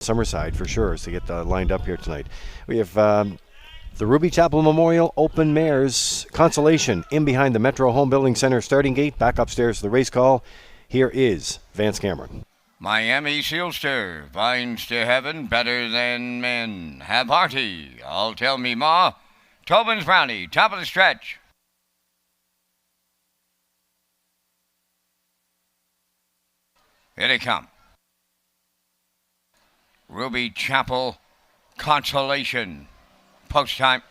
Summerside for sure to get lined up here tonight. We have the Ruby Chapel Memorial Open Mares Consolation in behind the Metro Home Building Center starting gate. Back upstairs to the race call. Here is Vance Cameron. Miami Sealster, Vines to Heaven, Better Than Men. Have Hearty, I'll Tell Me Ma. Tobin's Brownie, top of the stretch. Here they come. Ruby Chapel Consolation. Post time.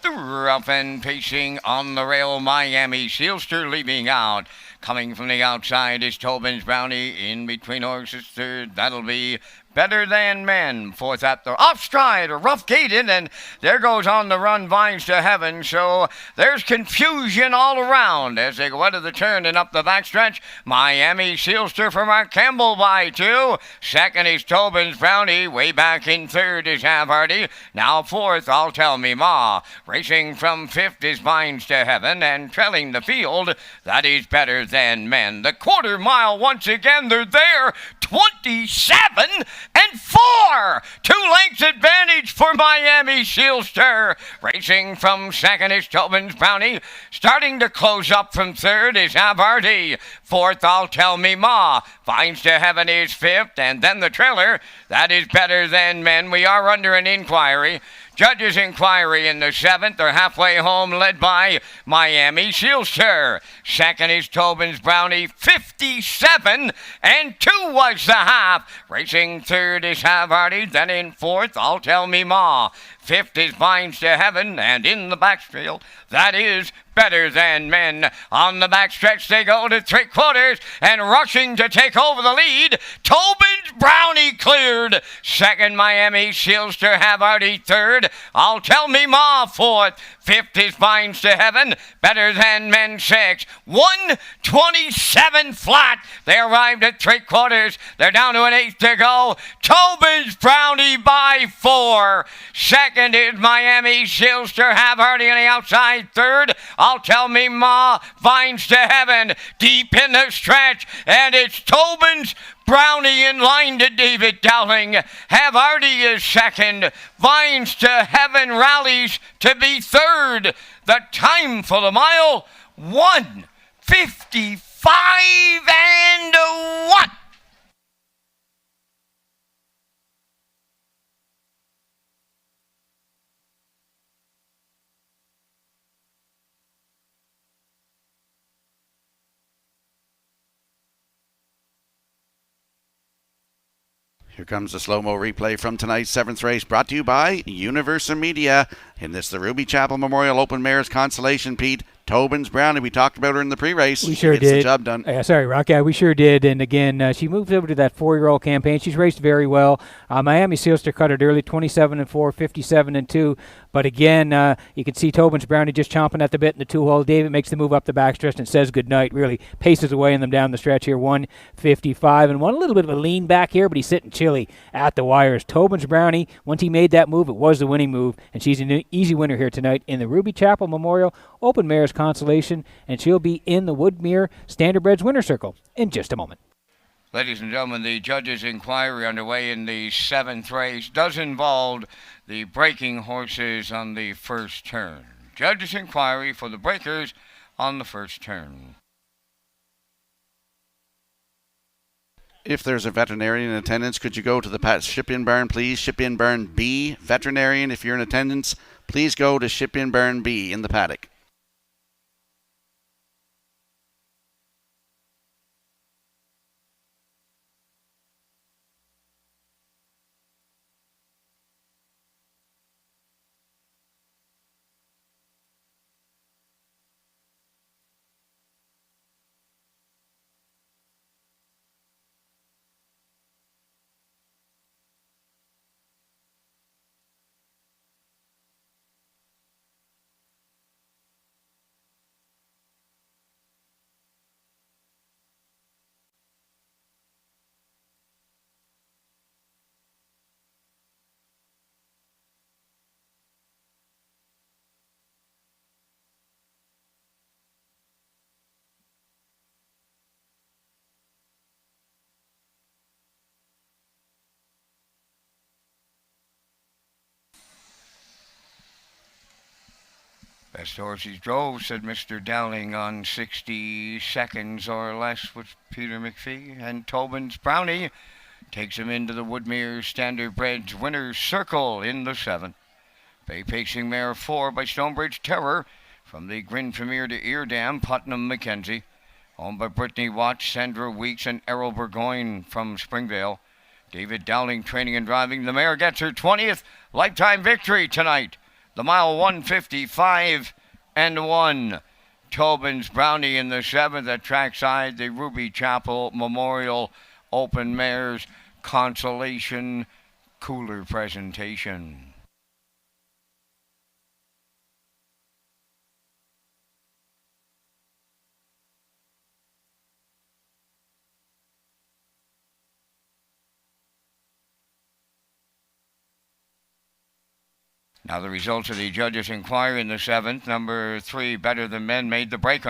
The rough and pacing on the rail. Miami Sealster leaving out. Coming from the outside is Tobin's Brownie. In between horses third. That'll be Better Than Men. Fourth at the off stride, rough gated, and there goes on the run Vines to Heaven. So there's confusion all around as they go out of the turn and up the backstretch. Miami Sealster for Mark Campbell by 2. Second is Tobin's Brownie. Way back in third is Have Hardy. Now fourth, I'll Tell Me Ma. Racing from fifth is Vines to Heaven, and trailing the field, that is Better Than Men. The quarter mile once again, they're there. 27-4. 2 lengths advantage for Miami Sealster. Racing from second is Tobin's Brownie. Starting to close up from third is Havarti. Fourth, I'll Tell Me Ma. Vines to Heaven is fifth. And then the trailer, that is Better Than Men. We are under an inquiry. Judges' inquiry in the seventh. They're halfway home, led by Miami Sealster. Second is Tobin's Brownie, 57-2 was the half. Racing third is Havarti. Then in fourth, I'll Tell Me Ma. Fifth is Vines to Heaven, and in the backfield, that is Better Than Men. On the backstretch, they go to 3/4, and rushing to take over the lead, Tobin's Brownie cleared. Second, Miami Sealster, Havarti third. I'll Tell Me Ma fourth. Fifth is Vines to Heaven. Better Than Men sixth. 1:27 flat. They arrived at 3/4. They're down to an eighth to go. Tobin's Brownie by 4. Second is Miami Sealster, Havarti on the outside third. I'll Tell Me Ma, Vines to Heaven, deep in the stretch, and it's Tobin's Brownie in line to David Dowling. Havarti is second. Vines to Heaven rallies to be third. The time for the mile, 1:55-1. Here comes the slow-mo replay from tonight's 7th race, brought to you by Universal Media. In this, the Ruby Chapel Memorial Open Mares Consolation, Pete. Tobin's Brownie, we talked about her in the pre-race. We sure did. Gets the job done. Sorry, Rock. Yeah, we sure did. And again, she moved over to that 4-year-old campaign. She's raced very well. Miami Sealster cut it early, 27-4, 57-2. But again, you can see Tobin's Brownie just chomping at the bit in the 2-hole. David makes the move up the backstretch and says goodnight. Really paces away in them down the stretch here, 1:55. And one a little bit of a lean back here, but he's sitting chilly at the wires. Tobin's Brownie, once he made that move, it was the winning move. And she's an easy winner here tonight in the Ruby Chapel Memorial Open Mares Consolation. And she'll be in the Woodmere Standardbreds Winner Circle in just a moment. Ladies and gentlemen, the judges' inquiry underway in the 7th race does involve the breaking horses on the first turn. Judges' inquiry for the breakers on the first turn. If there's a veterinarian in attendance, could you go to the ship-in barn, please? Ship-in barn B. Veterinarian, if you're in attendance, please go to ship-in barn B in the paddock. Best horses drove, said Mr. Dowling, on 60 seconds or less with Peter McPhee. And Tobin's Brownie takes him into the Woodmere Standard Bred's winner's circle in the 7th. Bay Pacing Mare 4 by Stonebridge Terror from the Grin Premier to Eardam, Putnam Mackenzie. Owned by Brittany Watts, Sandra Weeks, and Errol Burgoyne from Springvale. David Dowling training and driving. The mare gets her 20th lifetime victory tonight. The mile 155-1. Tobin's Brownie in the 7th at trackside. The Ruby Chapel Memorial Open Mares Consolation Cooler presentation. Now the results of the judges' inquiry in the 7th. Number 3, Better Than Men, made the break on her